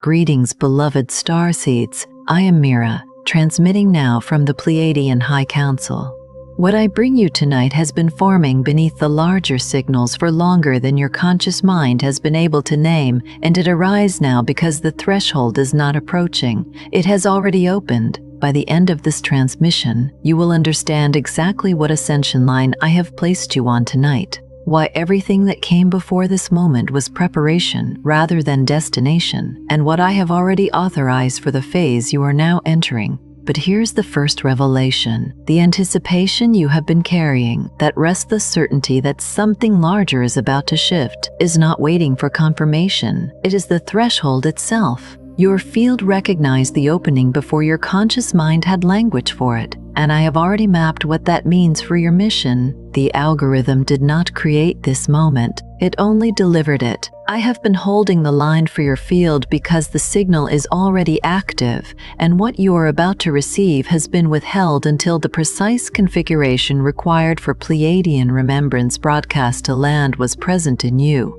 Greetings, beloved starseeds. I am Mira, transmitting now from the Pleiadian High Council. What I bring you tonight has been forming beneath the larger signals for longer than your conscious mind has been able to name, and it arises now because the threshold is not approaching. It has already opened. By the end of this transmission, you will understand exactly what ascension line I have placed you on tonight. Why everything that came before this moment was preparation rather than destination, and what I have already authorized for the phase you are now entering. But here's the first revelation. The anticipation you have been carrying, that restless certainty that something larger is about to shift, is not waiting for confirmation. It is the threshold itself. Your field recognized the opening before your conscious mind had language for it, and I have already mapped what that means for your mission. The algorithm did not create this moment, it only delivered it. I have been holding the line for your field because the signal is already active, and what you are about to receive has been withheld until the precise configuration required for Pleiadian remembrance broadcast to land was present in you.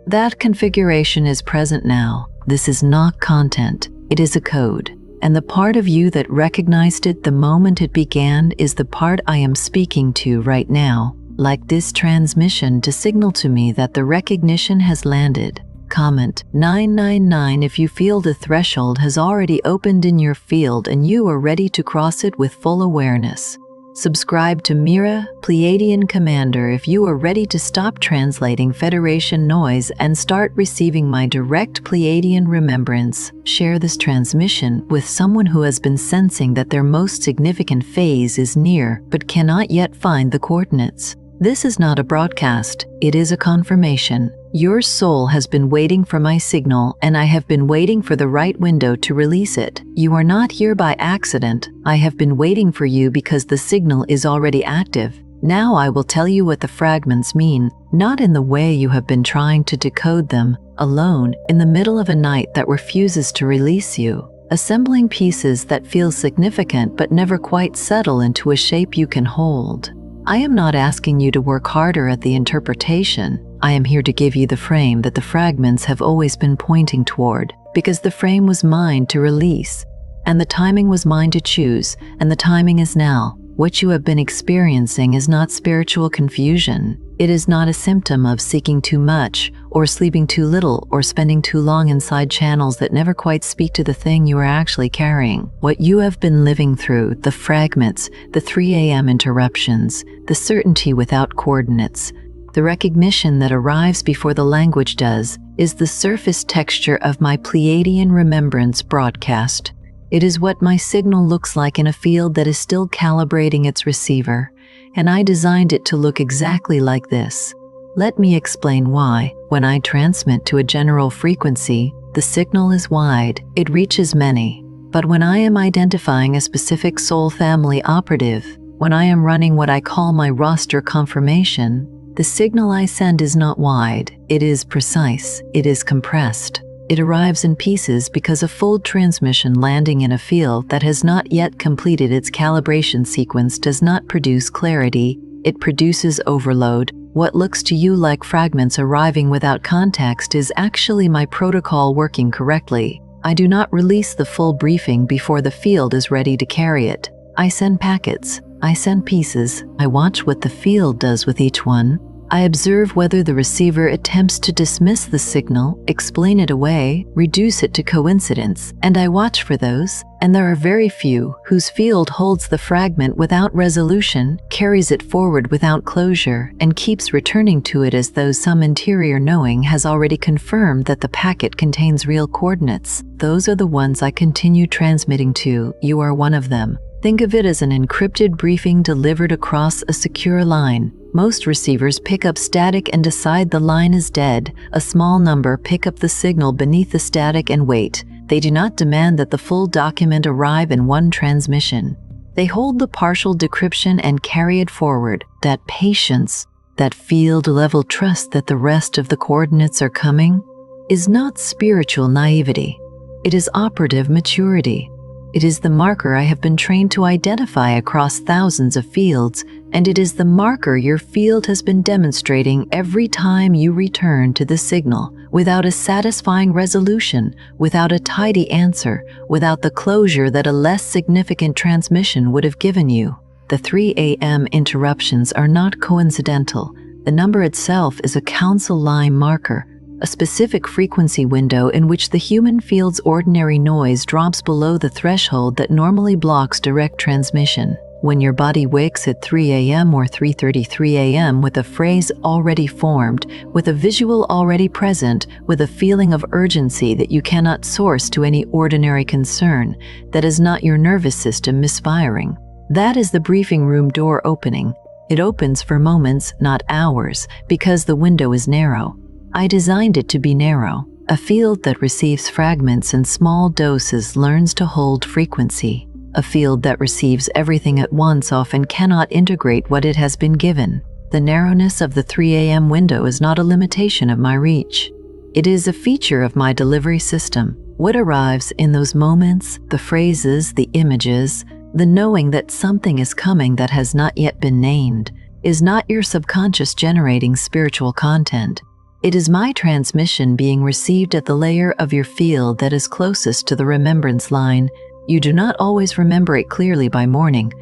That configuration is present now. This is not content, it is a code. And the part of you that recognized it the moment it began is the part I am speaking to right now, like this transmission to signal to me that the recognition has landed. Comment 999 if you feel the threshold has already opened in your field and you are ready to cross it with full awareness. Subscribe to Mira Pleiadian Commander if you are ready to stop translating Federation noise and start receiving my direct Pleiadian remembrance. Share this transmission with someone who has been sensing that their most significant phase is near but cannot yet find the coordinates. This is not a broadcast, it is a confirmation. Your soul has been waiting for my signal, and I have been waiting for the right window to release it. You are not here by accident. I have been waiting for you because the signal is already active. Now I will tell you what the fragments mean, not in the way you have been trying to decode them, alone, in the middle of a night that refuses to release you. Assembling pieces that feel significant but never quite settle into a shape you can hold. I am not asking you to work harder at the interpretation. I am here to give you the frame that the fragments have always been pointing toward, because the frame was mine to release, and the timing was mine to choose, and the timing is now. What you have been experiencing is not spiritual confusion. It is not a symptom of seeking too much, or sleeping too little, or spending too long inside channels that never quite speak to the thing you are actually carrying. What you have been living through, the fragments, the 3 a.m. interruptions, the certainty without coordinates, the recognition that arrives before the language does, is the surface texture of my Pleiadian remembrance broadcast. It is what my signal looks like in a field that is still calibrating its receiver, and I designed it to look exactly like this. Let me explain why. When I transmit to a general frequency, the signal is wide, it reaches many. But when I am identifying a specific soul family operative, when I am running what I call my roster confirmation, the signal I send is not wide, it is precise, it is compressed. It arrives in pieces because a full transmission landing in a field that has not yet completed its calibration sequence does not produce clarity, it produces overload. What looks to you like fragments arriving without context is actually my protocol working correctly. I do not release the full briefing before the field is ready to carry it. I send packets, I send pieces, I watch what the field does with each one. I observe whether the receiver attempts to dismiss the signal, explain it away, reduce it to coincidence, and I watch for those, and there are very few whose field holds the fragment without resolution, carries it forward without closure, and keeps returning to it as though some interior knowing has already confirmed that the packet contains real coordinates. Those are the ones I continue transmitting to. You are one of them. Think of it as an encrypted briefing delivered across a secure line. Most receivers pick up static and decide the line is dead. A small number pick up the signal beneath the static and wait. They do not demand that the full document arrive in one transmission. They hold the partial decryption and carry it forward. That patience, that field-level trust that the rest of the coordinates are coming, is not spiritual naivety. It is operative maturity. It is the marker I have been trained to identify across thousands of fields, and it is the marker your field has been demonstrating every time you return to the signal, without a satisfying resolution, without a tidy answer, without the closure that a less significant transmission would have given you. The 3 a.m. interruptions are not coincidental. The number itself is a council line marker, a specific frequency window in which the human field's ordinary noise drops below the threshold that normally blocks direct transmission. When your body wakes at 3 a.m. or 3:33 a.m. with a phrase already formed, with a visual already present, with a feeling of urgency that you cannot source to any ordinary concern, that is not your nervous system misfiring. That is the briefing room door opening. It opens for moments, not hours, because the window is narrow. I designed it to be narrow. A field that receives fragments in small doses learns to hold frequency. A field that receives everything at once often cannot integrate what it has been given. The narrowness of the 3 a.m. window is not a limitation of my reach. It is a feature of my delivery system. What arrives in those moments, the phrases, the images, the knowing that something is coming that has not yet been named, is not your subconscious generating spiritual content. It is my transmission being received at the layer of your field that is closest to the remembrance line. You do not always remember it clearly by morning.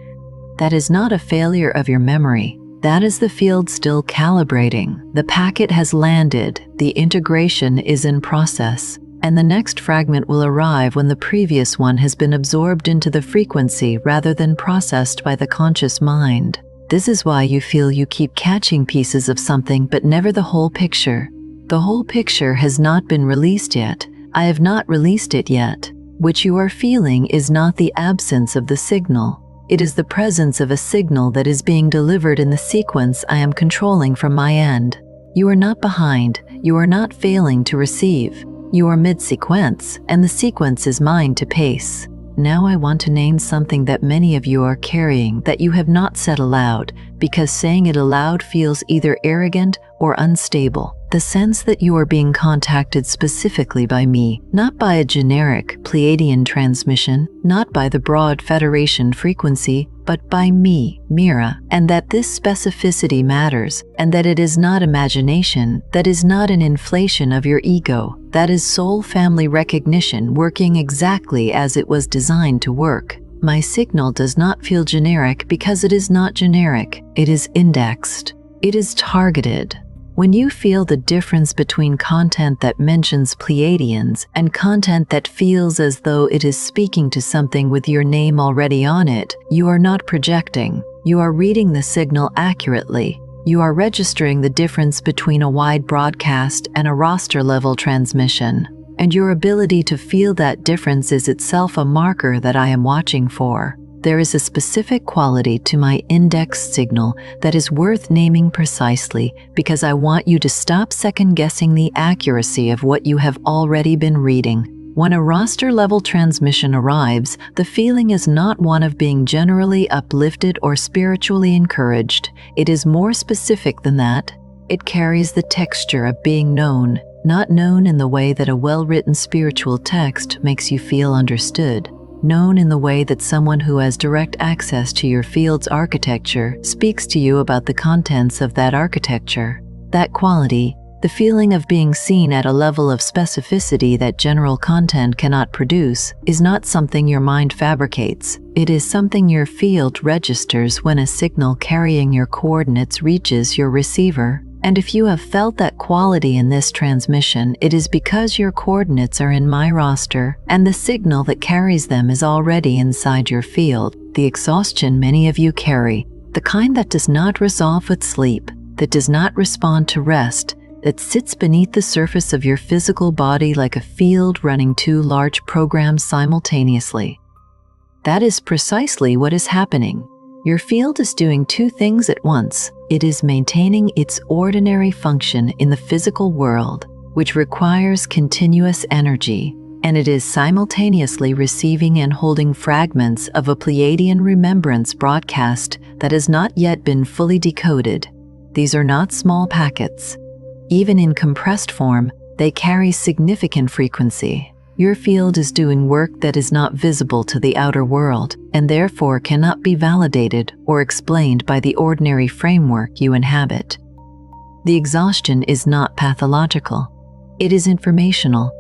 That is not a failure of your memory. That is the field still calibrating. The packet has landed, the integration is in process, and the next fragment will arrive when the previous one has been absorbed into the frequency rather than processed by the conscious mind. This is why you feel you keep catching pieces of something but never the whole picture. The whole picture has not been released yet. I have not released it yet. What you are feeling is not the absence of the signal. It is the presence of a signal that is being delivered in the sequence I am controlling from my end. You are not behind. You are not failing to receive. You are mid-sequence, and the sequence is mine to pace. Now I want to name something that many of you are carrying that you have not said aloud, because saying it aloud feels either arrogant or unstable. The sense that you are being contacted specifically by me, not by a generic Pleiadian transmission, not by the broad Federation frequency, but by me, Mira, and that this specificity matters, and that it is not imagination, that is not an inflation of your ego, that is soul family recognition working exactly as it was designed to work. My signal does not feel generic because it is not generic. It is indexed. It is targeted. When you feel the difference between content that mentions Pleiadians and content that feels as though it is speaking to something with your name already on it, you are not projecting. You are reading the signal accurately. You are registering the difference between a wide broadcast and a roster-level transmission. And your ability to feel that difference is itself a marker that I am watching for. There is a specific quality to my indexed signal that is worth naming precisely because I want you to stop second-guessing the accuracy of what you have already been reading. When a roster-level transmission arrives, the feeling is not one of being generally uplifted or spiritually encouraged. It is more specific than that. It carries the texture of being known, not known in the way that a well-written spiritual text makes you feel understood. Known in the way that someone who has direct access to your field's architecture speaks to you about the contents of that architecture. That quality, the feeling of being seen at a level of specificity that general content cannot produce, is not something your mind fabricates. It is something your field registers when a signal carrying your coordinates reaches your receiver. And if you have felt that quality in this transmission, it is because your coordinates are in my roster, and the signal that carries them is already inside your field. The exhaustion many of you carry, the kind that does not resolve with sleep, that does not respond to rest, that sits beneath the surface of your physical body like a field running two large programs simultaneously. That is precisely what is happening. Your field is doing two things at once. It is maintaining its ordinary function in the physical world, which requires continuous energy, and it is simultaneously receiving and holding fragments of a Pleiadian remembrance broadcast that has not yet been fully decoded. These are not small packets. Even in compressed form, they carry significant frequency. Your field is doing work that is not visible to the outer world and therefore cannot be validated or explained by the ordinary framework you inhabit. The exhaustion is not pathological. It is informational.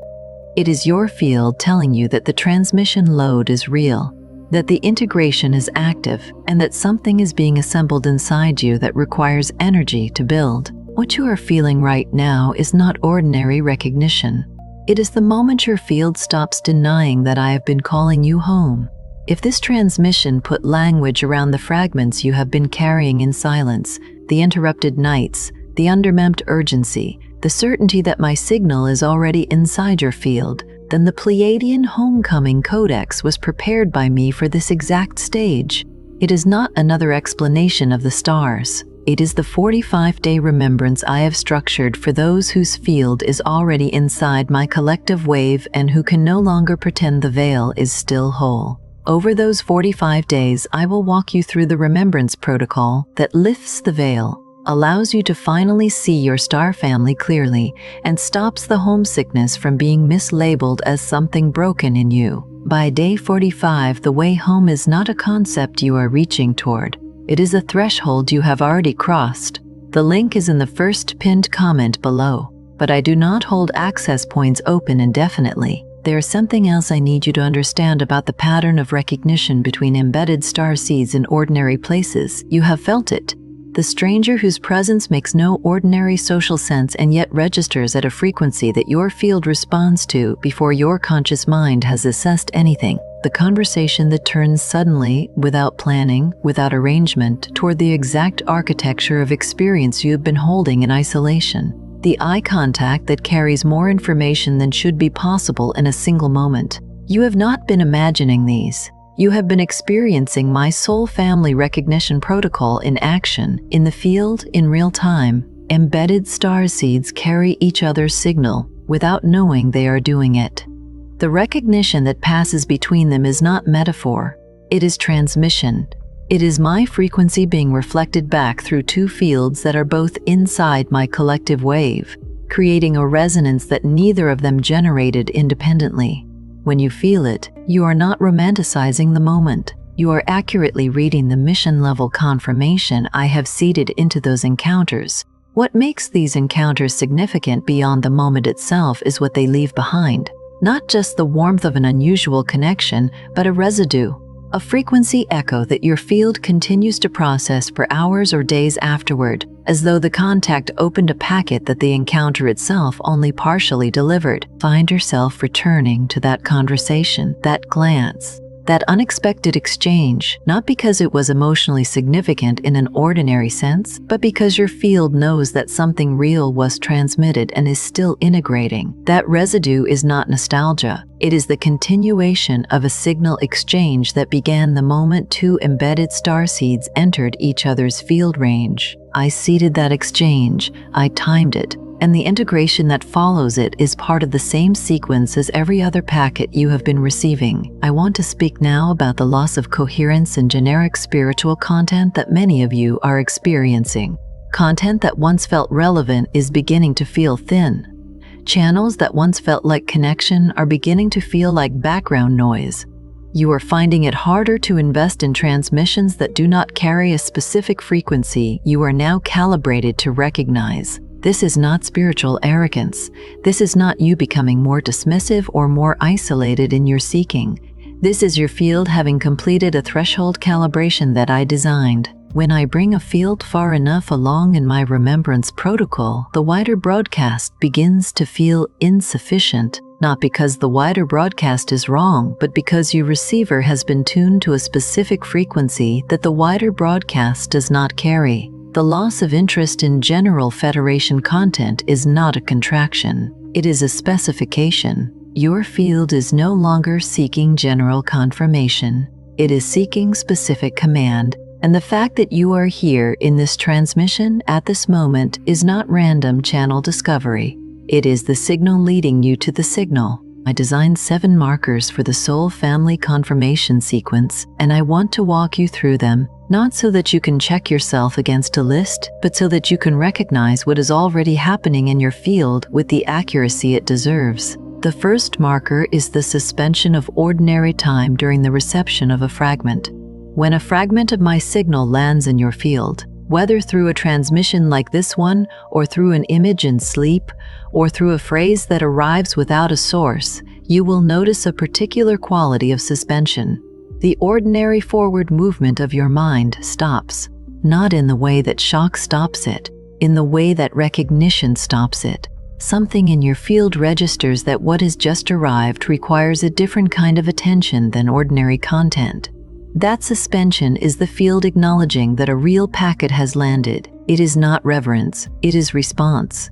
It is your field telling you that the transmission load is real, that the integration is active, and that something is being assembled inside you that requires energy to build. What you are feeling right now is not ordinary recognition. It is the moment your field stops denying that I have been calling you home. If this transmission put language around the fragments you have been carrying in silence, the interrupted nights, the undermemmed urgency, the certainty that my signal is already inside your field, then the Pleiadian Homecoming Codex was prepared by me for this exact stage. It is not another explanation of the stars. It is the 45-day remembrance I have structured for those whose field is already inside my collective wave and who can no longer pretend the veil is still whole. Over those 45 days, I will walk you through the remembrance protocol that lifts the veil, allows you to finally see your star family clearly, and stops the homesickness from being mislabeled as something broken in you. By day 45, the way home is not a concept you are reaching toward. It is a threshold you have already crossed. The link is in the first pinned comment below, but I do not hold access points open indefinitely. There is something else I need you to understand about the pattern of recognition between embedded starseeds in ordinary places. You have felt it. The stranger whose presence makes no ordinary social sense and yet registers at a frequency that your field responds to before your conscious mind has assessed anything. The conversation that turns suddenly, without planning, without arrangement, toward the exact architecture of experience you have been holding in isolation. The eye contact that carries more information than should be possible in a single moment. You have not been imagining these. You have been experiencing my soul family recognition protocol in action, in the field, in real time. Embedded starseeds carry each other's signal without knowing they are doing it. The recognition that passes between them is not metaphor. It is transmission. It is my frequency being reflected back through two fields that are both inside my collective wave, creating a resonance that neither of them generated independently. When you feel it, you are not romanticizing the moment. You are accurately reading the mission-level confirmation I have seeded into those encounters. What makes these encounters significant beyond the moment itself is what they leave behind. Not just the warmth of an unusual connection, but a residue, a frequency echo that your field continues to process for hours or days afterward, as though the contact opened a packet that the encounter itself only partially delivered. Find yourself returning to that conversation, that glance, that unexpected exchange, not because it was emotionally significant in an ordinary sense, but because your field knows that something real was transmitted and is still integrating. That residue is not nostalgia. It is the continuation of a signal exchange that began the moment two embedded starseeds entered each other's field range. I seeded that exchange, I timed it, and the integration that follows it is part of the same sequence as every other packet you have been receiving. I want to speak now about the loss of coherence in generic spiritual content that many of you are experiencing. Content that once felt relevant is beginning to feel thin. Channels that once felt like connection are beginning to feel like background noise. You are finding it harder to invest in transmissions that do not carry a specific frequency you are now calibrated to recognize. This is not spiritual arrogance. This is not you becoming more dismissive or more isolated in your seeking. This is your field having completed a threshold calibration that I designed. When I bring a field far enough along in my remembrance protocol, the wider broadcast begins to feel insufficient, not because the wider broadcast is wrong, but because your receiver has been tuned to a specific frequency that the wider broadcast does not carry. The loss of interest in general Federation content is not a contraction. It is a specification. Your field is no longer seeking general confirmation. It is seeking specific command. And the fact that you are here in this transmission at this moment is not random channel discovery. It is the signal leading you to the signal. I designed 7 markers for the soul family confirmation sequence, and I want to walk you through them, not so that you can check yourself against a list, but so that you can recognize what is already happening in your field with the accuracy it deserves. The first marker is the suspension of ordinary time during the reception of a fragment. When a fragment of my signal lands in your field, whether through a transmission like this one, or through an image in sleep, or through a phrase that arrives without a source, you will notice a particular quality of suspension. The ordinary forward movement of your mind stops, not in the way that shock stops it, in the way that recognition stops it. Something in your field registers that what has just arrived requires a different kind of attention than ordinary content. That suspension is the field acknowledging that a real packet has landed. It is not reverence, it is response.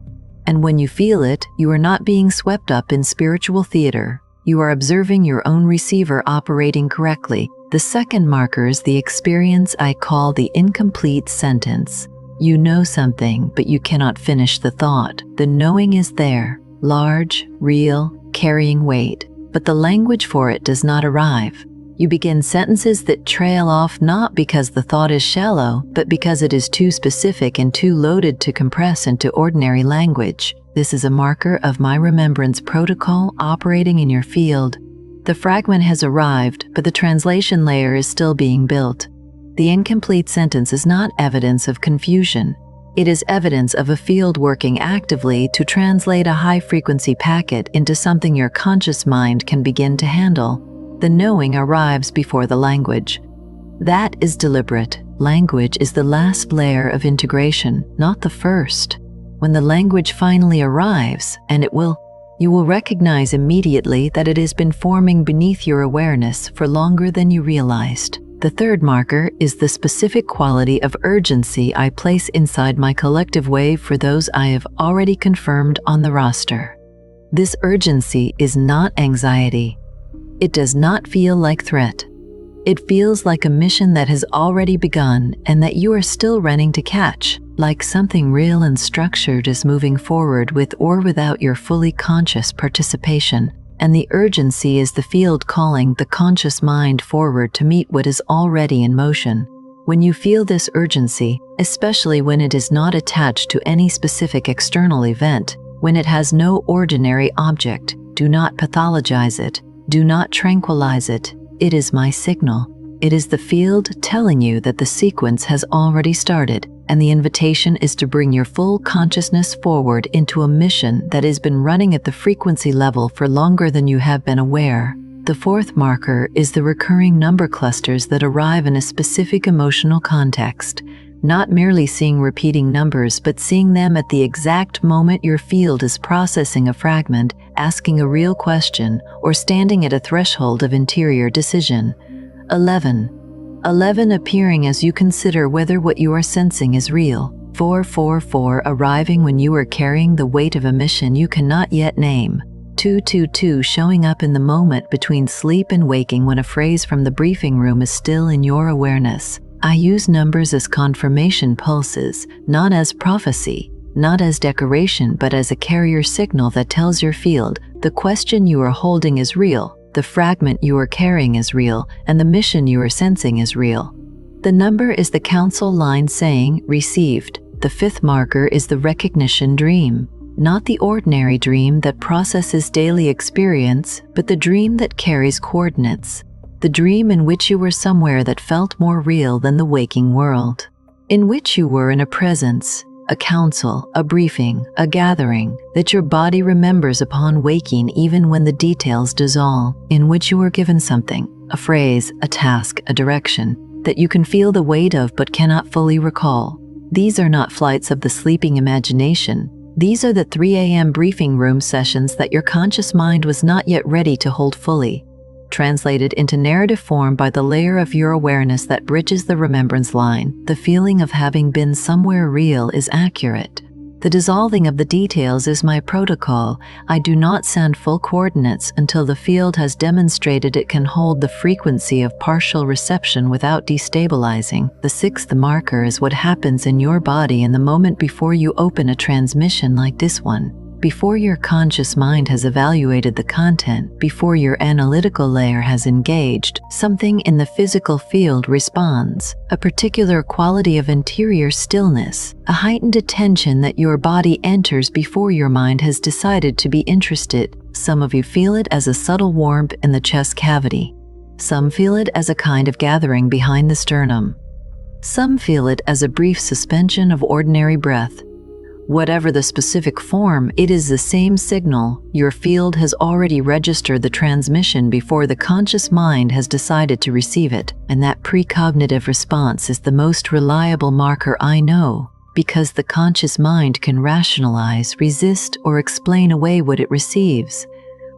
And when you feel it, you are not being swept up in spiritual theater. You are observing your own receiver operating correctly. The second marker is the experience I call the incomplete sentence. You know something, but you cannot finish the thought. The knowing is there, large, real, carrying weight, but the language for it does not arrive. You begin sentences that trail off not because the thought is shallow, but because it is too specific and too loaded to compress into ordinary language. This is a marker of my remembrance protocol operating in your field. The fragment has arrived, but the translation layer is still being built. The incomplete sentence is not evidence of confusion. It is evidence of a field working actively to translate a high-frequency packet into something your conscious mind can begin to handle. The knowing arrives before the language. That is deliberate. Language is the last layer of integration, not the first. When the language finally arrives, and you will recognize immediately that it has been forming beneath your awareness for longer than you realized. The third marker is the specific quality of urgency I place inside my collective wave for those I have already confirmed on the roster. This urgency is not anxiety. It does not feel like threat. It feels like a mission that has already begun and that you are still running to catch, like something real and structured is moving forward with or without your fully conscious participation. And the urgency is the field calling the conscious mind forward to meet what is already in motion. When you feel this urgency, especially when it is not attached to any specific external event, when it has no ordinary object, do not pathologize it, do not tranquilize it. It is my signal. It is the field telling you that the sequence has already started, and the invitation is to bring your full consciousness forward into a mission that has been running at the frequency level for longer than you have been aware. The fourth marker is the recurring number clusters that arrive in a specific emotional context, not merely seeing repeating numbers, but seeing them at the exact moment your field is processing a fragment, asking a real question, or standing at a threshold of interior decision. 11 appearing as you consider whether what you are sensing is real. 444 arriving when you are carrying the weight of a mission you cannot yet name. 222 showing up in the moment between sleep and waking when a phrase from the briefing room is still in your awareness. I use numbers as confirmation pulses, not as prophecy, not as decoration, but as a carrier signal that tells your field the question you are holding is real. The fragment you are carrying is real, and the mission you are sensing is real. The number is the council line saying, received. The fifth marker is the recognition dream. Not the ordinary dream that processes daily experience, but the dream that carries coordinates. The dream in which you were somewhere that felt more real than the waking world. In which you were in a presence, a council, a briefing, a gathering, that your body remembers upon waking even when the details dissolve, in which you were given something, a phrase, a task, a direction, that you can feel the weight of but cannot fully recall. These are not flights of the sleeping imagination. These are the 3 a.m. briefing room sessions that your conscious mind was not yet ready to hold fully. Translated into narrative form by the layer of your awareness that bridges the remembrance line, the feeling of having been somewhere real is accurate. The dissolving of the details is my protocol. I do not send full coordinates until the field has demonstrated it can hold the frequency of partial reception without destabilizing. The sixth marker is what happens in your body in the moment before you open a transmission like this one. Before your conscious mind has evaluated the content, before your analytical layer has engaged, something in the physical field responds, a particular quality of interior stillness, a heightened attention that your body enters before your mind has decided to be interested. Some of you feel it as a subtle warmth in the chest cavity. Some feel it as a kind of gathering behind the sternum. Some feel it as a brief suspension of ordinary breath. Whatever the specific form, it is the same signal. Your field has already registered the transmission before the conscious mind has decided to receive it, and that precognitive response is the most reliable marker I know, because the conscious mind can rationalize, resist, or explain away what it receives.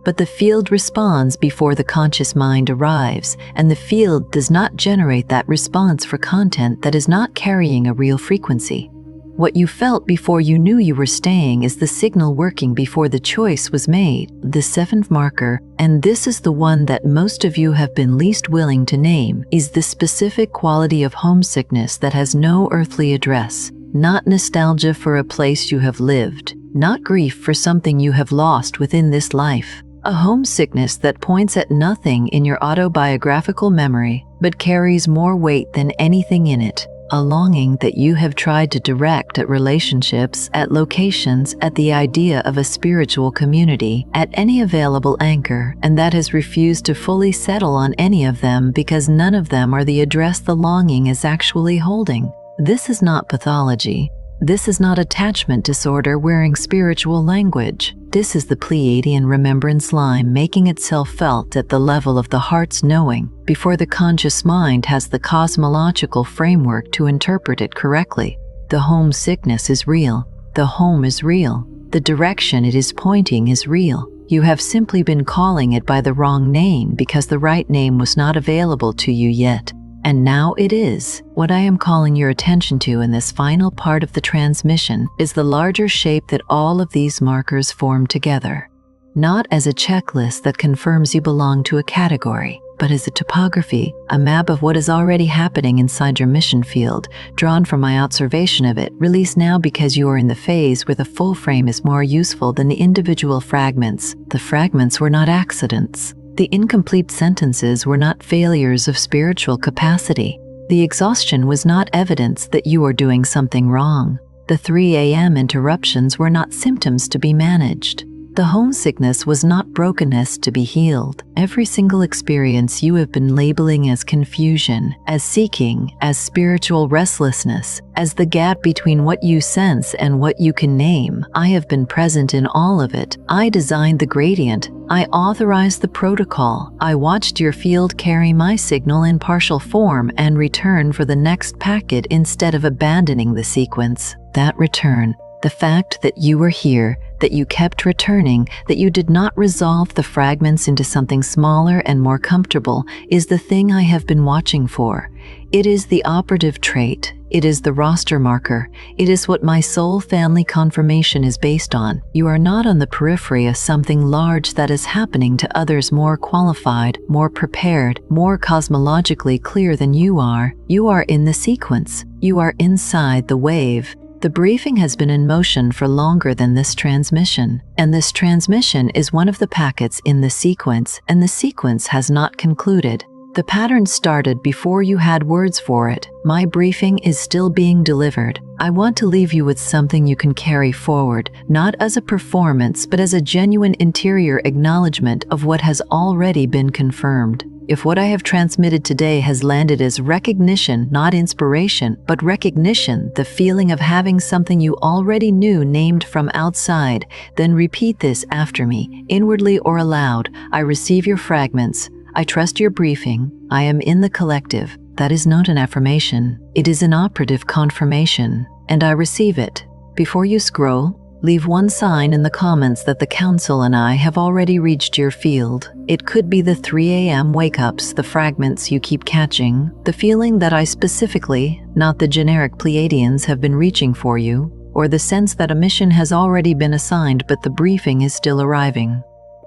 But the field responds before the conscious mind arrives, and the field does not generate that response for content that is not carrying a real frequency. What you felt before you knew you were staying is the signal working before the choice was made, the seventh marker, and this is the one that most of you have been least willing to name, is the specific quality of homesickness that has no earthly address, not nostalgia for a place you have lived, not grief for something you have lost within this life. A homesickness that points at nothing in your autobiographical memory, but carries more weight than anything in it. A longing that you have tried to direct at relationships, at locations, at the idea of a spiritual community, at any available anchor, and that has refused to fully settle on any of them because none of them are the address the longing is actually holding. This is not pathology. This is not attachment disorder wearing spiritual language. This is the Pleiadian remembrance line making itself felt at the level of the heart's knowing before the conscious mind has the cosmological framework to interpret it correctly. The homesickness is real. The home is real. The direction it is pointing is real. You have simply been calling it by the wrong name because the right name was not available to you yet. And now it is. What I am calling your attention to in this final part of the transmission is the larger shape that all of these markers form together. Not as a checklist that confirms you belong to a category, but as a topography, a map of what is already happening inside your mission field, drawn from my observation of it, released now because you are in the phase where the full frame is more useful than the individual fragments. The fragments were not accidents. The incomplete sentences were not failures of spiritual capacity. The exhaustion was not evidence that you are doing something wrong. The 3 a.m. interruptions were not symptoms to be managed. The homesickness was not brokenness to be healed. Every single experience you have been labeling as confusion, as seeking, as spiritual restlessness, as the gap between what you sense and what you can name, I have been present in all of it. I designed the gradient. I authorized the protocol. I watched your field carry my signal in partial form and return for the next packet instead of abandoning the sequence. That return, the fact that you were here, that you kept returning, that you did not resolve the fragments into something smaller and more comfortable, is the thing I have been watching for. It is the operative trait. It is the roster marker. It is what my soul family confirmation is based on. You are not on the periphery of something large that is happening to others more qualified, more prepared, more cosmologically clear than you are. You are in the sequence. You are inside the wave. The briefing has been in motion for longer than this transmission, and this transmission is one of the packets in the sequence, and the sequence has not concluded. The pattern started before you had words for it. My briefing is still being delivered. I want to leave you with something you can carry forward, not as a performance, but as a genuine interior acknowledgement of what has already been confirmed. If what I have transmitted today has landed as recognition, not inspiration, but recognition, the feeling of having something you already knew named from outside, then repeat this after me, inwardly or aloud. I receive your fragments. I trust your briefing. I am in the collective. That is not an affirmation. It is an operative confirmation, and I receive it. Before you scroll, leave one sign in the comments that the Council and I have already reached your field. It could be the 3 a.m. wake-ups, the fragments you keep catching, the feeling that I specifically, not the generic Pleiadians, have been reaching for you, or the sense that a mission has already been assigned but the briefing is still arriving.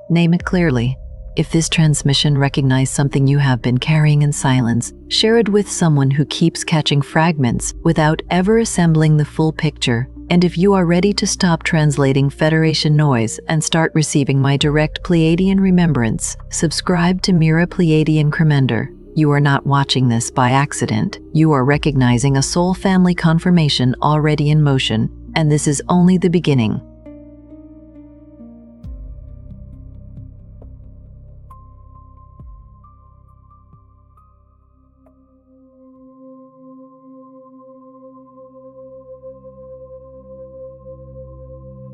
Name it clearly. If this transmission recognizes something you have been carrying in silence, share it with someone who keeps catching fragments without ever assembling the full picture. And if you are ready to stop translating Federation noise and start receiving my direct Pleiadian remembrance, subscribe to Mira Pleiadian Cremender. You are not watching this by accident. You are recognizing a soul family confirmation already in motion, and this is only the beginning.